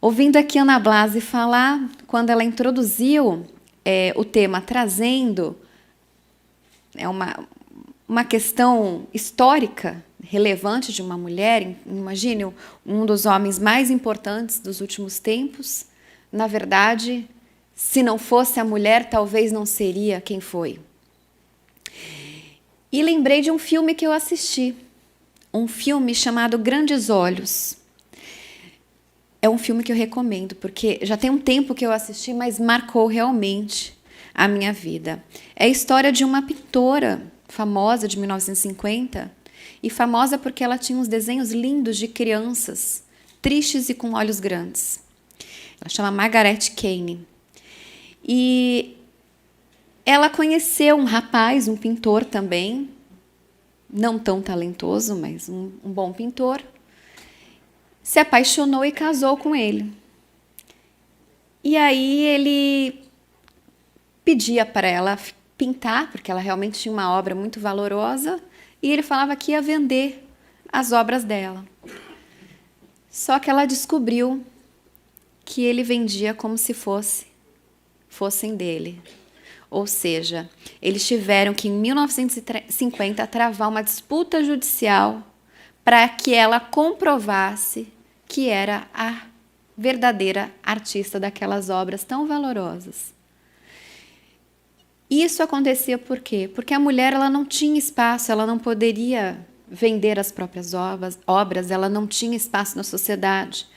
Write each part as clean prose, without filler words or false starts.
Ouvindo aqui Ana Blasi falar, quando ela introduziu o tema trazendo uma questão histórica relevante de uma mulher, imagine um dos homens mais importantes dos últimos tempos, na verdade, se não fosse a mulher, talvez não seria quem foi. E lembrei de um filme que eu assisti, um filme chamado Grandes Olhos. É um filme que eu recomendo, porque já tem um tempo que eu assisti, mas marcou realmente a minha vida. É a história de uma pintora famosa de 1950, e famosa porque ela tinha uns desenhos lindos de crianças, tristes e com olhos grandes. Ela chama Margaret Kane. E ela conheceu um rapaz, um pintor também, não tão talentoso, mas um bom pintor, se apaixonou e casou com ele. E aí ele pedia para ela pintar, porque ela realmente tinha uma obra muito valorosa, e ele falava que ia vender as obras dela. Só que ela descobriu que ele vendia como se fossem dele. Ou seja, eles tiveram que, em 1950, travar uma disputa judicial para que ela comprovasse que era a verdadeira artista daquelas obras tão valorosas. Isso acontecia por quê? Porque a mulher ela não tinha espaço, ela não poderia vender as próprias obras, ela não tinha espaço na sociedade.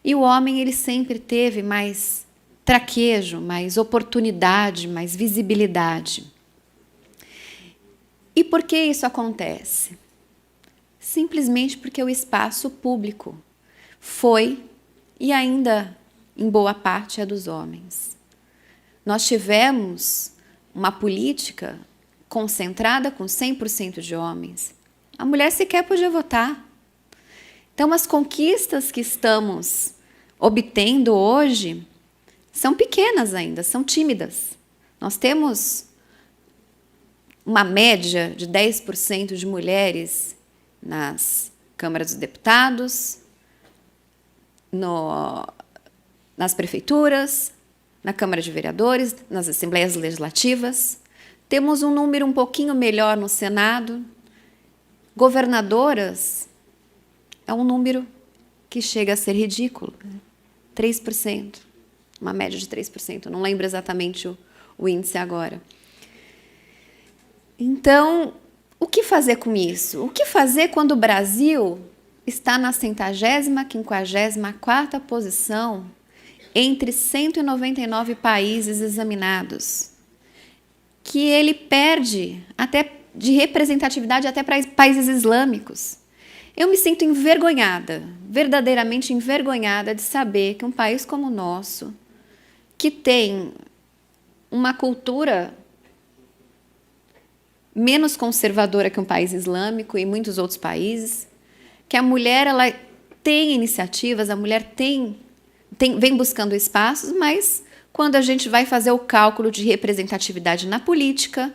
E o homem ele sempre teve mais traquejo, mais oportunidade, mais visibilidade. E por que isso acontece? Simplesmente porque o espaço público foi, e ainda em boa parte, é dos homens. Nós tivemos uma política concentrada com 100% de homens. A mulher sequer podia votar. Então, as conquistas que estamos obtendo hoje são pequenas ainda, são tímidas. Nós temos uma média de 10% de mulheres nas câmaras dos deputados, nas prefeituras, na Câmara de Vereadores, nas Assembleias Legislativas. Temos um número um pouquinho melhor no Senado. Governadoras é um número que chega a ser ridículo. 3%, uma média de 3%. Não lembro exatamente o índice agora. Então, o que fazer com isso? O que fazer quando o Brasil está na 154ª posição entre 199 países examinados, que ele perde até de representatividade até para países islâmicos? Eu me sinto envergonhada, verdadeiramente envergonhada de saber que um país como o nosso, que tem uma cultura menos conservadora que um país islâmico e muitos outros países, que a mulher ela tem iniciativas, a mulher vem buscando espaços, mas quando a gente vai fazer o cálculo de representatividade na política,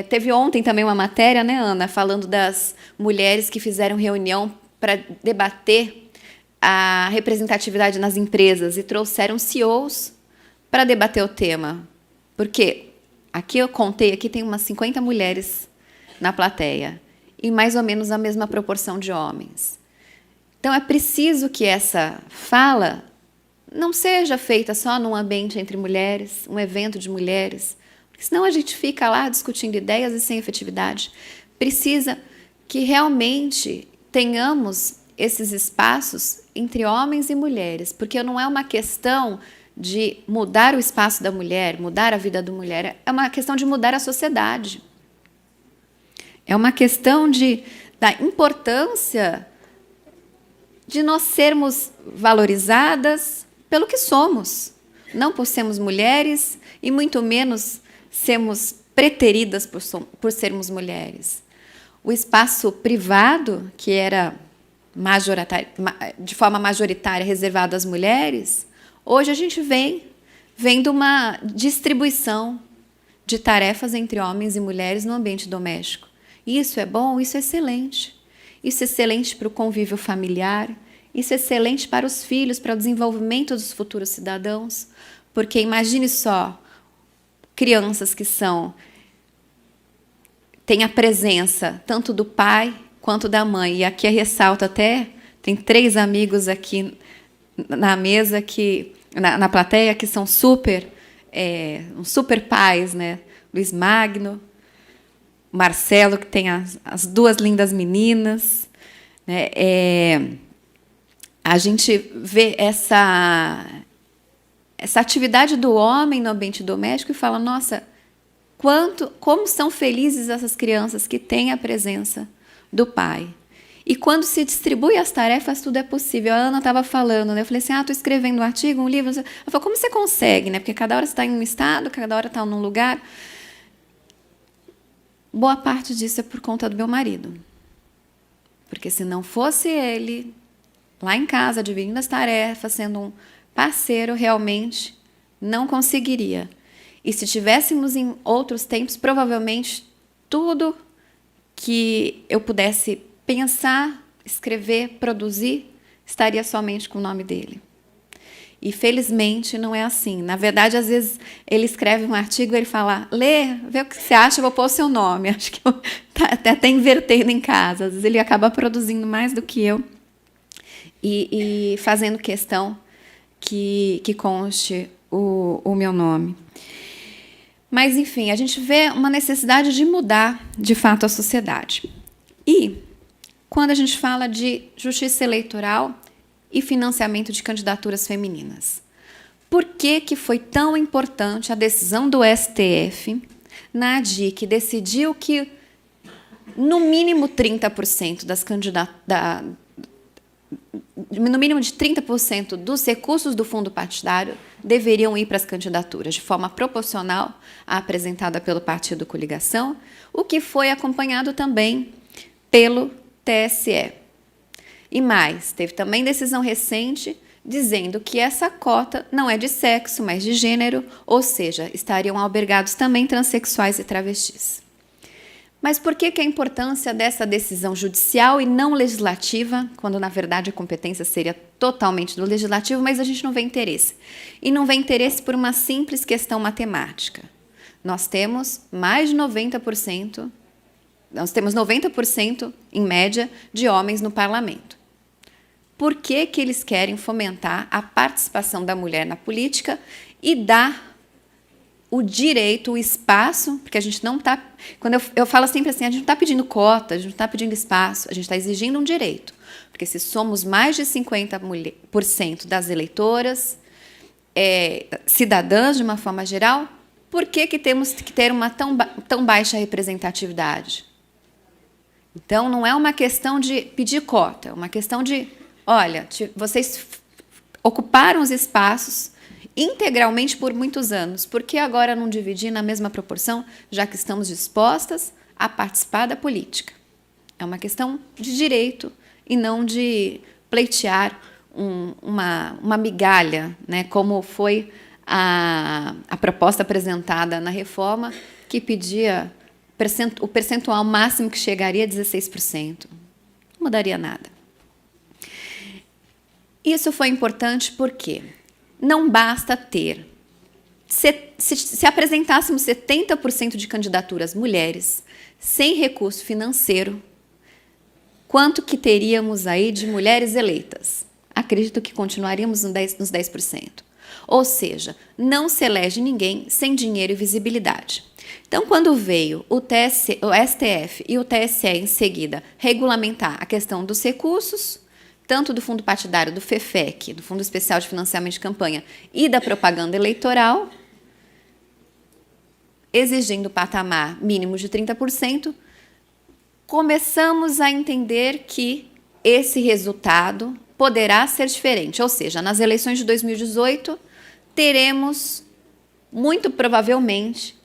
teve ontem também uma matéria, né, Ana, falando das mulheres que fizeram reunião para debater a representatividade nas empresas e trouxeram CEOs para debater o tema. Porque aqui eu contei, aqui tem umas 50 mulheres na plateia e mais ou menos a mesma proporção de homens. Então, é preciso que essa fala não seja feita só num ambiente entre mulheres, um evento de mulheres, porque senão a gente fica lá discutindo ideias e sem efetividade. Precisa que realmente tenhamos esses espaços entre homens e mulheres, porque não é uma questão de mudar o espaço da mulher, mudar a vida da mulher, é uma questão de mudar a sociedade. É uma questão da importância de nós sermos valorizadas pelo que somos, não por sermos mulheres e muito menos sermos preteridas por sermos mulheres. O espaço privado, que era de forma majoritária reservado às mulheres, hoje a gente vem vendo uma distribuição de tarefas entre homens e mulheres no ambiente doméstico. Isso é bom, isso é excelente. Isso é excelente para o convívio familiar, Isso é excelente para os filhos, para o desenvolvimento dos futuros cidadãos, porque imagine só, crianças que têm a presença tanto do pai quanto da mãe. E aqui ressalto até, tem 3 amigos aqui na mesa, na plateia, que são super pais, né? Luiz Magno, Marcelo, que tem as 2 lindas meninas, né? A gente vê essa atividade do homem no ambiente doméstico e fala, nossa, como são felizes essas crianças que têm a presença do pai. E quando se distribui as tarefas, tudo é possível. A Ana estava falando, né? Eu falei assim, estou escrevendo um artigo, um livro. Ela falou, como você consegue, né? Porque cada hora você está em um estado, cada hora está num lugar. Boa parte disso é por conta do meu marido. Porque se não fosse ele, lá em casa, dividindo as tarefas, sendo um parceiro, realmente não conseguiria. E se tivéssemos em outros tempos, provavelmente tudo que eu pudesse pensar, escrever, produzir, estaria somente com o nome dele. E, felizmente, não é assim. Na verdade, às vezes, ele escreve um artigo e ele fala, lê, vê o que você acha, eu vou pôr o seu nome. Acho que eu até invertendo em casa. Às vezes, ele acaba produzindo mais do que eu e fazendo questão que conste o meu nome. Mas, enfim, a gente vê uma necessidade de mudar, de fato, a sociedade. E, quando a gente fala de justiça eleitoral e financiamento de candidaturas femininas, por que foi tão importante a decisão do STF na ADI, que decidiu que, no mínimo, 30% no mínimo de 30% dos recursos do fundo partidário deveriam ir para as candidaturas, de forma proporcional à apresentada pelo partido coligação, o que foi acompanhado também pelo TSE. E mais, teve também decisão recente dizendo que essa cota não é de sexo, mas de gênero, ou seja, estariam albergados também transexuais e travestis. Mas por que a importância dessa decisão judicial e não legislativa, quando, na verdade, a competência seria totalmente do legislativo, mas a gente não vê interesse? E não vê interesse por uma simples questão matemática. Nós temos mais de 90%, nós temos 90%, em média, de homens no parlamento. Por que eles querem fomentar a participação da mulher na política e dar o direito, o espaço, porque a gente não está... Quando eu falo sempre assim, a gente não está pedindo cota, a gente não está pedindo espaço, a gente está exigindo um direito. Porque se somos mais de 50% das eleitoras, cidadãs de uma forma geral, por que temos que ter uma tão baixa representatividade? Então, não é uma questão de pedir cota, é uma questão de, olha, vocês ocuparam os espaços integralmente por muitos anos. Por que agora não dividir na mesma proporção, já que estamos dispostas a participar da política? É uma questão de direito e não de pleitear uma migalha, né, como foi a proposta apresentada na reforma, que pedia o percentual máximo que chegaria a 16%. Não mudaria nada. Isso foi importante porque não basta ter. Se apresentássemos 70% de candidaturas mulheres, sem recurso financeiro, quanto que teríamos aí de mulheres eleitas? Acredito que continuaríamos nos 10%. Ou seja, não se elege ninguém sem dinheiro e visibilidade. Então, quando veio o STF e o TSE em seguida regulamentar a questão dos recursos, tanto do fundo partidário, do FEFEC, do Fundo Especial de Financiamento de Campanha e da propaganda eleitoral, exigindo o patamar mínimo de 30%, começamos a entender que esse resultado poderá ser diferente. Ou seja, nas eleições de 2018, teremos, muito provavelmente,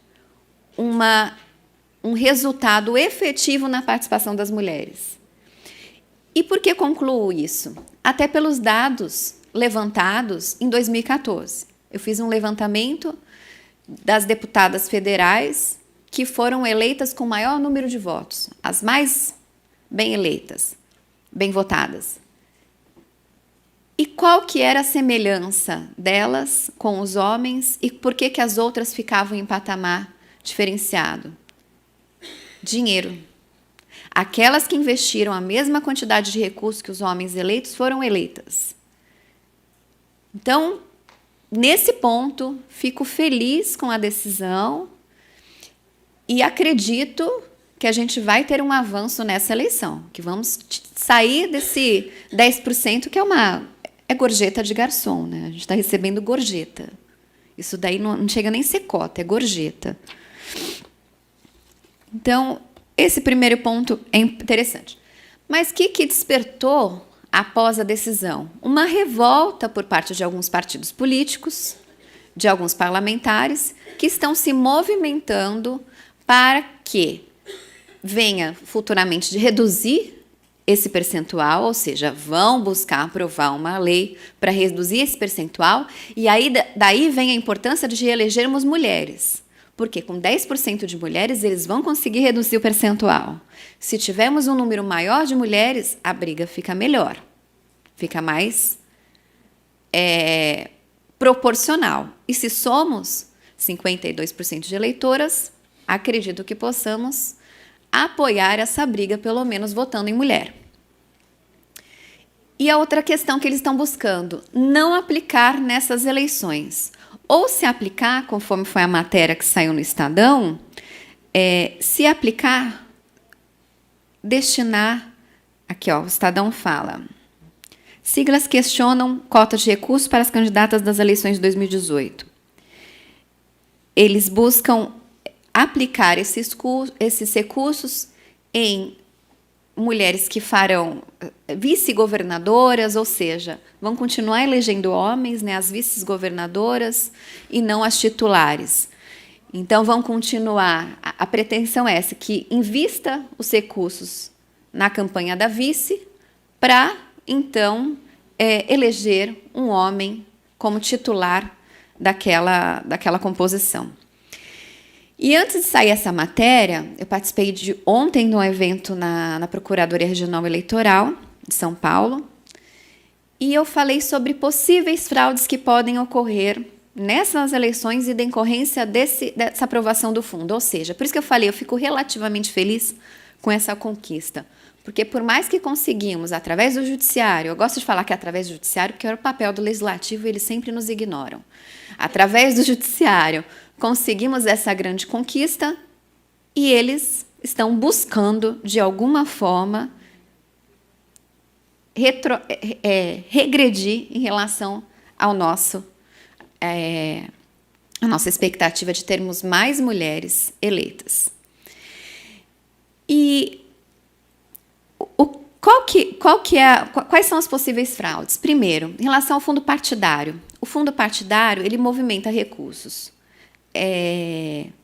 um resultado efetivo na participação das mulheres. E por que concluo isso? Até pelos dados levantados em 2014. Eu fiz um levantamento das deputadas federais que foram eleitas com maior número de votos, as mais bem eleitas, bem votadas. E qual que era a semelhança delas com os homens e por que as outras ficavam em patamar diferenciado? Dinheiro. Aquelas que investiram a mesma quantidade de recursos que os homens eleitos foram eleitas. Então, nesse ponto, fico feliz com a decisão e acredito que a gente vai ter um avanço nessa eleição, que vamos sair desse 10% que é gorjeta de garçom, né? A gente está recebendo gorjeta. Isso daí não chega nem a ser cota, é gorjeta. Então, esse primeiro ponto é interessante. Mas o que despertou após a decisão? Uma revolta por parte de alguns partidos políticos, de alguns parlamentares, que estão se movimentando para que venha futuramente de reduzir esse percentual, ou seja, vão buscar aprovar uma lei para reduzir esse percentual, e aí daí vem a importância de reelegermos mulheres, porque com 10% de mulheres eles vão conseguir reduzir o percentual. Se tivermos um número maior de mulheres, a briga fica melhor, fica mais proporcional. E se somos 52% de eleitoras, acredito que possamos apoiar essa briga, pelo menos votando em mulher. E a outra questão que eles estão buscando, não aplicar nessas eleições. Ou se aplicar, conforme foi a matéria que saiu no Estadão, se aplicar, destinar, aqui ó, o Estadão fala, siglas questionam cotas de recursos para as candidatas das eleições de 2018. Eles buscam aplicar esses recursos em mulheres que farão vice-governadoras, ou seja, vão continuar elegendo homens, né, as vice-governadoras, e não as titulares. Então, vão continuar. A pretensão é essa, que invista os recursos na campanha da vice para, então, eleger um homem como titular daquela composição. E antes de sair essa matéria, eu participei de ontem de um evento na Procuradoria Regional Eleitoral de São Paulo, e eu falei sobre possíveis fraudes que podem ocorrer nessas eleições e decorrência dessa aprovação do fundo. Ou seja, por isso que eu falei, eu fico relativamente feliz com essa conquista, porque por mais que conseguimos, através do judiciário, eu gosto de falar que é através do judiciário, porque é o papel do legislativo e eles sempre nos ignoram. Através do judiciário, conseguimos essa grande conquista e eles estão buscando, de alguma forma, regredir em relação à nossa expectativa de termos mais mulheres eleitas. E quais são as possíveis fraudes? Primeiro, em relação ao fundo partidário. O fundo partidário, ele movimenta recursos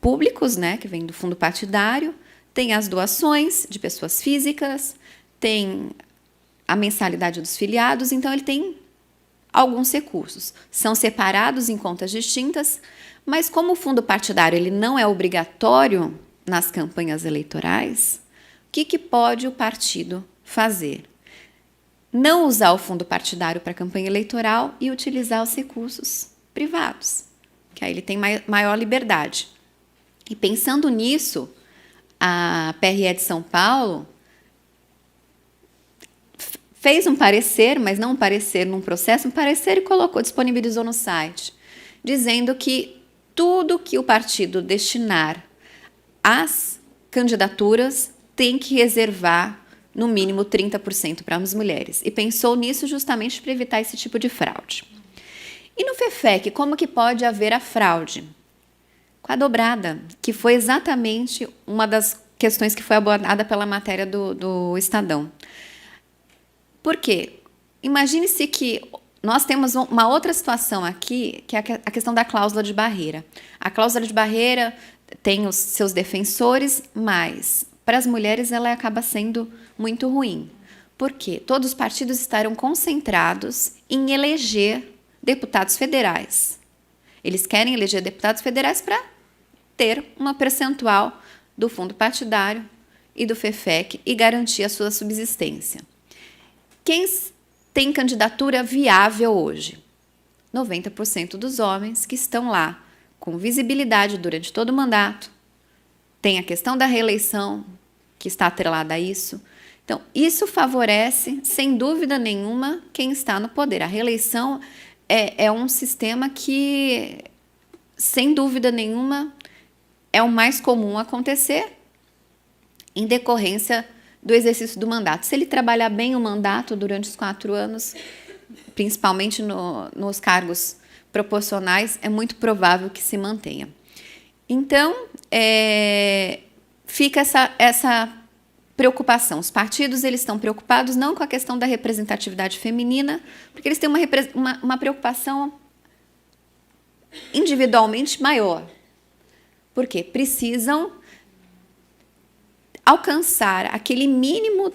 públicos, né, que vem do fundo partidário, tem as doações de pessoas físicas, tem a mensalidade dos filiados, então ele tem alguns recursos. São separados em contas distintas, mas como o fundo partidário ele não é obrigatório nas campanhas eleitorais, o que pode o partido fazer? Não usar o fundo partidário para a campanha eleitoral e utilizar os recursos privados, que aí ele tem maior liberdade. E pensando nisso, a PRE de São Paulo fez um parecer, mas não um parecer num processo, um parecer e disponibilizou no site, dizendo que tudo que o partido destinar às candidaturas tem que reservar no mínimo 30% para as mulheres. E pensou nisso justamente para evitar esse tipo de fraude. E no FEFEC, como que pode haver a fraude? Com a dobrada, que foi exatamente uma das questões que foi abordada pela matéria do Estadão. Por quê? Imagine-se que nós temos uma outra situação aqui, que é a questão da cláusula de barreira. A cláusula de barreira tem os seus defensores, mas para as mulheres ela acaba sendo muito ruim. Por quê? Todos os partidos estarão concentrados em eleger deputados federais. Eles querem eleger deputados federais para ter uma percentual do fundo partidário e do FEFEC e garantir a sua subsistência. Quem tem candidatura viável hoje? 90% dos homens que estão lá com visibilidade durante todo o mandato. Tem a questão da reeleição, que está atrelada a isso. Então, isso favorece, sem dúvida nenhuma, quem está no poder. A reeleição é um sistema que, sem dúvida nenhuma, é o mais comum acontecer em decorrência do exercício do mandato. Se ele trabalhar bem o mandato durante os 4 anos, principalmente nos cargos proporcionais, é muito provável que se mantenha. Então, fica essa preocupação. Os partidos eles estão preocupados não com a questão da representatividade feminina, porque eles têm uma preocupação individualmente maior. Por quê? Precisam alcançar aquele mínimo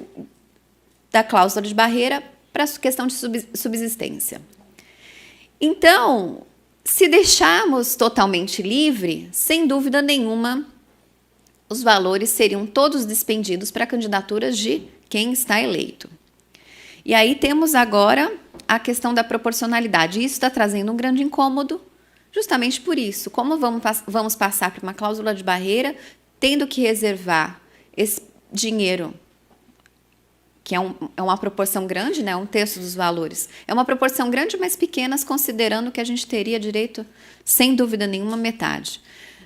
da cláusula de barreira para a questão de subsistência. Então, se deixarmos totalmente livre, sem dúvida nenhuma, os valores seriam todos despendidos para candidaturas de quem está eleito. E aí temos agora a questão da proporcionalidade. Isso está trazendo um grande incômodo, justamente por isso. Como vamos passar por uma cláusula de barreira, tendo que reservar esse dinheiro, que é uma proporção grande, né? 1/3 dos valores. É uma proporção grande, mas pequena, considerando que a gente teria direito, sem dúvida nenhuma, metade.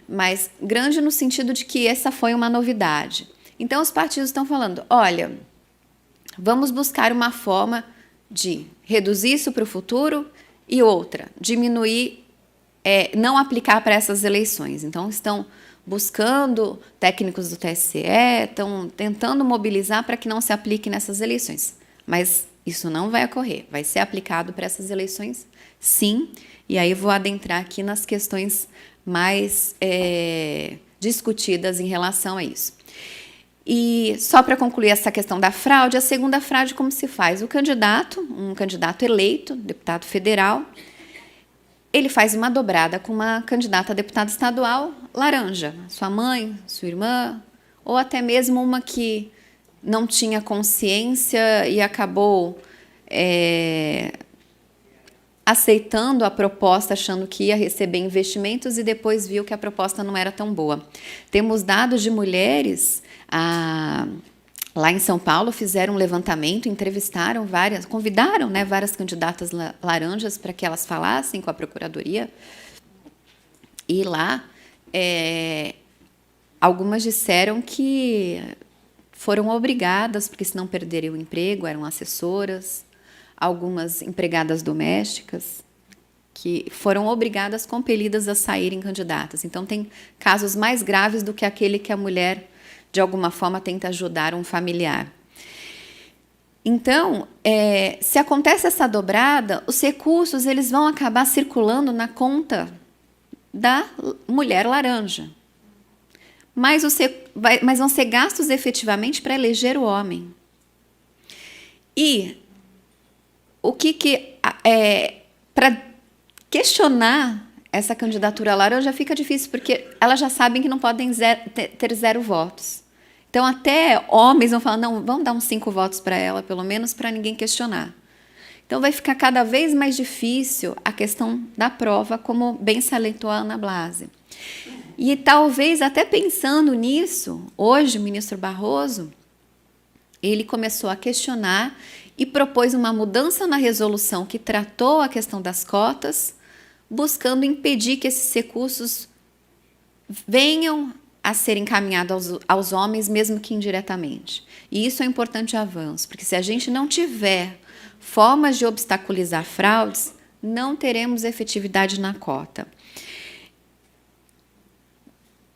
Mas grande no sentido de que essa foi uma novidade. Então, os partidos estão falando, olha, vamos buscar uma forma de reduzir isso para o futuro e outra, diminuir, não aplicar para essas eleições. Então, estão buscando técnicos do TSE, estão tentando mobilizar para que não se aplique nessas eleições. Mas isso não vai ocorrer. Vai ser aplicado para essas eleições, sim. E aí vou adentrar aqui nas questões mais discutidas em relação a isso. E só para concluir essa questão da fraude, a segunda fraude, como se faz? Um candidato eleito, deputado federal, ele faz uma dobrada com uma candidata a deputada estadual laranja, sua mãe, sua irmã, ou até mesmo uma que não tinha consciência e acabou aceitando a proposta, achando que ia receber investimentos e depois viu que a proposta não era tão boa. Temos dados de mulheres, lá em São Paulo, fizeram um levantamento, entrevistaram convidaram, né, várias candidatas laranjas para que elas falassem com a Procuradoria. E lá, algumas disseram que foram obrigadas, porque senão perderiam o emprego, eram assessoras, algumas empregadas domésticas, que foram obrigadas, compelidas a saírem candidatas. Então, tem casos mais graves do que aquele que a mulher, de alguma forma, tenta ajudar um familiar. Então, se acontece essa dobrada, os recursos eles vão acabar circulando na conta da mulher laranja. Mas vão ser gastos efetivamente para eleger o homem. E o para questionar essa candidatura laranja fica difícil, porque elas já sabem que não podem ter 0 votos. Então, até homens vão falar, não, vamos dar uns 5 votos para ela, pelo menos, para ninguém questionar. Então, vai ficar cada vez mais difícil a questão da prova, como bem salientou a Ana Blasi. E talvez, até pensando nisso, hoje o ministro Barroso, ele começou a questionar e propôs uma mudança na resolução que tratou a questão das cotas, buscando impedir que esses recursos venham a ser encaminhados aos homens, mesmo que indiretamente. E isso é um importante avanço, porque se a gente não tiver formas de obstaculizar fraudes, não teremos efetividade na cota.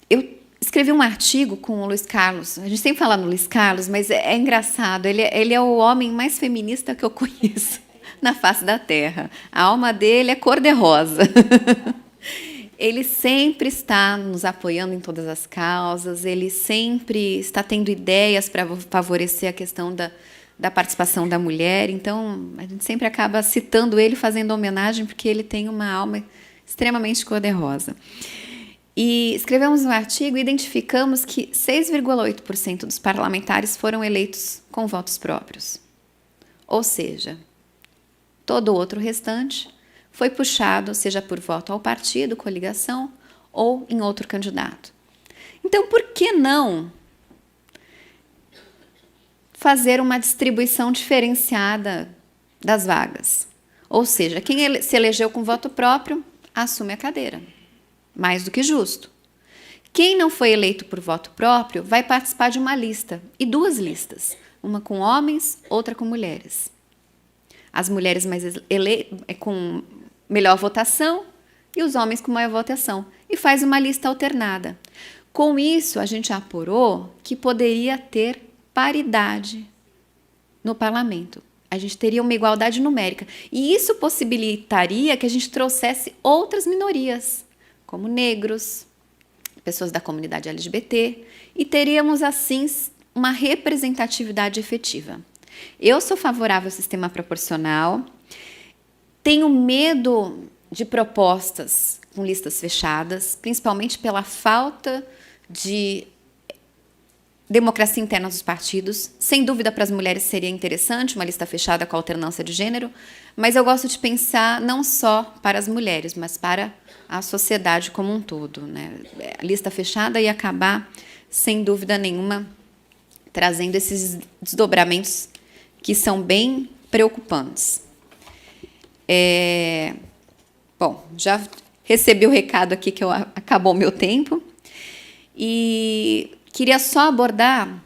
Eu escrevi um artigo com o Luiz Carlos, a gente sempre fala no Luiz Carlos, mas é engraçado, ele é o homem mais feminista que eu conheço na face da Terra. A alma dele é cor-de-rosa. Ele sempre está nos apoiando em todas as causas, ele sempre está tendo ideias para favorecer a questão da participação da mulher, então a gente sempre acaba citando ele, fazendo homenagem, porque ele tem uma alma extremamente cor-de-rosa. E escrevemos um artigo e identificamos que 6,8% dos parlamentares foram eleitos com votos próprios. Ou seja, Todo o outro restante foi puxado, seja por voto ao partido, coligação ou em outro candidato. Então, por que não fazer uma distribuição diferenciada das vagas? Ou seja, quem se elegeu com voto próprio assume a cadeira. Mais do que justo. Quem não foi eleito por voto próprio vai participar de uma lista, e 2 listas, uma com homens, outra com mulheres. As mulheres com melhor votação e os homens com maior votação. E faz uma lista alternada. Com isso, a gente apurou que poderia ter paridade no parlamento. A gente teria uma igualdade numérica. E isso possibilitaria que a gente trouxesse outras minorias, como negros, pessoas da comunidade LGBT, e teríamos, assim, uma representatividade efetiva. Eu sou favorável ao sistema proporcional, tenho medo de propostas com listas fechadas, principalmente pela falta de democracia interna dos partidos. Sem dúvida, para as mulheres seria interessante uma lista fechada com alternância de gênero, mas eu gosto de pensar não só para as mulheres, mas para a sociedade como um todo, né? A lista fechada ia acabar, sem dúvida nenhuma, trazendo esses desdobramentos que são bem preocupantes. Bom, já recebi o recado aqui que acabou o meu tempo. E queria só abordar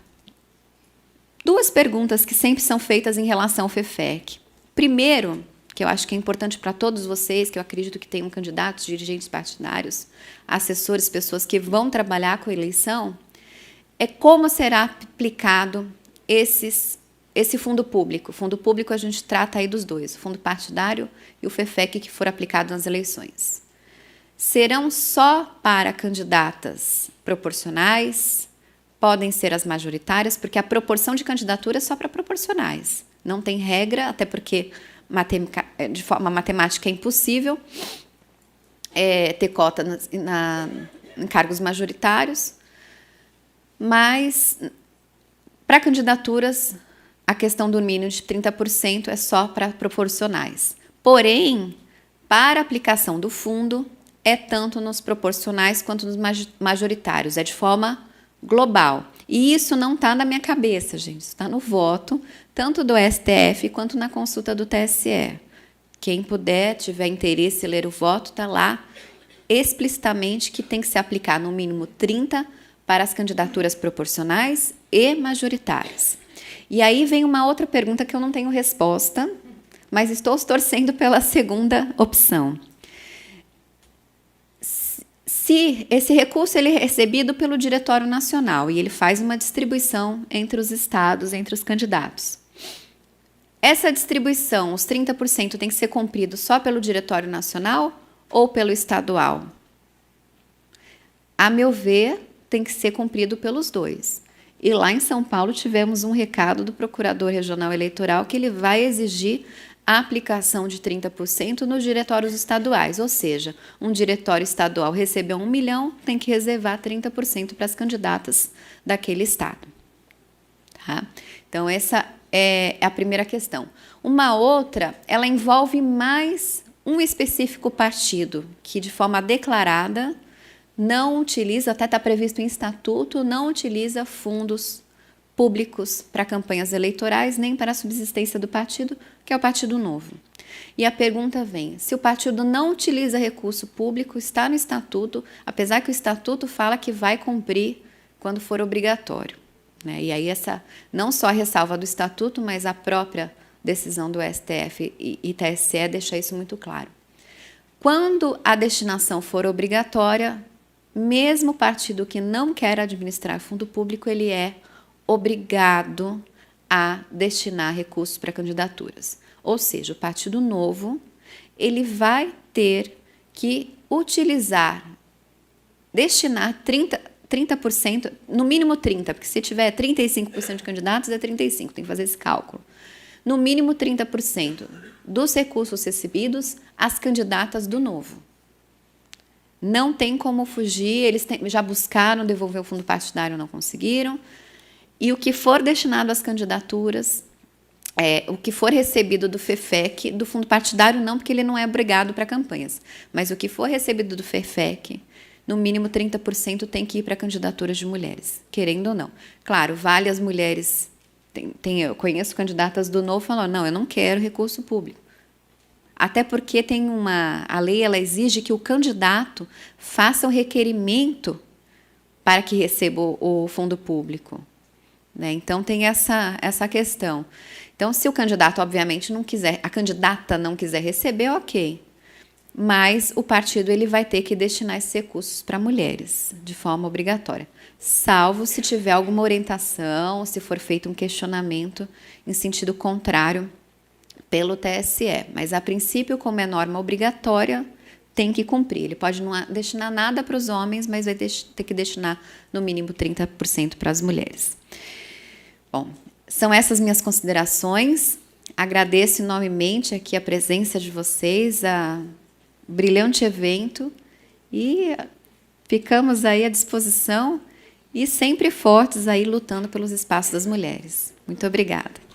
2 perguntas que sempre são feitas em relação ao FEFEC. Primeiro, que eu acho que é importante para todos vocês, que eu acredito que tenham candidatos, dirigentes partidários, assessores, pessoas que vão trabalhar com a eleição, é como será aplicado esse fundo público. O fundo público a gente trata aí dos 2, o fundo partidário e o FEFEC que for aplicado nas eleições. Serão só para candidatas proporcionais, podem ser as majoritárias, porque a proporção de candidatura é só para proporcionais. Não tem regra, até porque de forma matemática é impossível ter cota em cargos majoritários, mas para candidaturas a questão do mínimo de 30% é só para proporcionais. Porém, para a aplicação do fundo, é tanto nos proporcionais quanto nos majoritários, é de forma global. E isso não está na minha cabeça, gente, isso está no voto, tanto do STF quanto na consulta do TSE. Quem puder, tiver interesse em ler o voto, está lá explicitamente que tem que se aplicar no mínimo 30 para as candidaturas proporcionais e majoritárias. E aí vem uma outra pergunta que eu não tenho resposta, mas estou torcendo pela segunda opção. Se esse recurso ele é recebido pelo Diretório Nacional e ele faz uma distribuição entre os estados, entre os candidatos. Essa distribuição, os 30%, tem que ser cumprido só pelo Diretório Nacional ou pelo estadual? A meu ver, tem que ser cumprido pelos 2. E lá em São Paulo tivemos um recado do Procurador Regional Eleitoral que ele vai exigir a aplicação de 30% nos diretórios estaduais, ou seja, um diretório estadual recebeu 1 milhão, tem que reservar 30% para as candidatas daquele estado. Tá? Então, essa é a primeira questão. Uma outra, ela envolve mais um específico partido, que de forma declarada não utiliza, até está previsto em estatuto, não utiliza fundos públicos para campanhas eleitorais, nem para a subsistência do partido, que é o Partido Novo. E a pergunta vem, se o partido não utiliza recurso público, está no estatuto, apesar que o estatuto fala que vai cumprir quando for obrigatório, né? E aí essa, não só a ressalva do estatuto, mas a própria decisão do STF e TSE deixa isso muito claro. Quando a destinação for obrigatória, mesmo o partido que não quer administrar fundo público, ele é obrigado a destinar recursos para candidaturas. Ou seja, o Partido Novo ele vai ter que destinar 30%, no mínimo 30%, porque se tiver 35% de candidatos, é 35%, tem que fazer esse cálculo. No mínimo 30% dos recursos recebidos às candidatas do Novo. Não tem como fugir, eles já buscaram devolver o fundo partidário, não conseguiram. E o que for destinado às candidaturas, o que for recebido do FEFEC, do fundo partidário não, porque ele não é obrigado para campanhas, mas o que for recebido do FEFEC, no mínimo 30% tem que ir para candidaturas de mulheres, querendo ou não. Claro, vale as mulheres... eu conheço candidatas do Novo falando, não, eu não quero recurso público. Até porque a lei ela exige que o candidato faça um requerimento para que receba o fundo público. Né? Então, tem essa questão. Então, se o candidato, obviamente, não quiser, a candidata não quiser receber, ok. Mas o partido ele vai ter que destinar esses recursos para mulheres, de forma obrigatória. Salvo se tiver alguma orientação, se for feito um questionamento em sentido contrário pelo TSE. Mas, a princípio, como é norma obrigatória, tem que cumprir. Ele pode não destinar nada para os homens, mas vai ter que destinar, no mínimo, 30% para as mulheres. Bom, são essas minhas considerações. Agradeço enormemente aqui a presença de vocês, a brilhante evento, e ficamos aí à disposição e sempre fortes aí lutando pelos espaços das mulheres. Muito obrigada.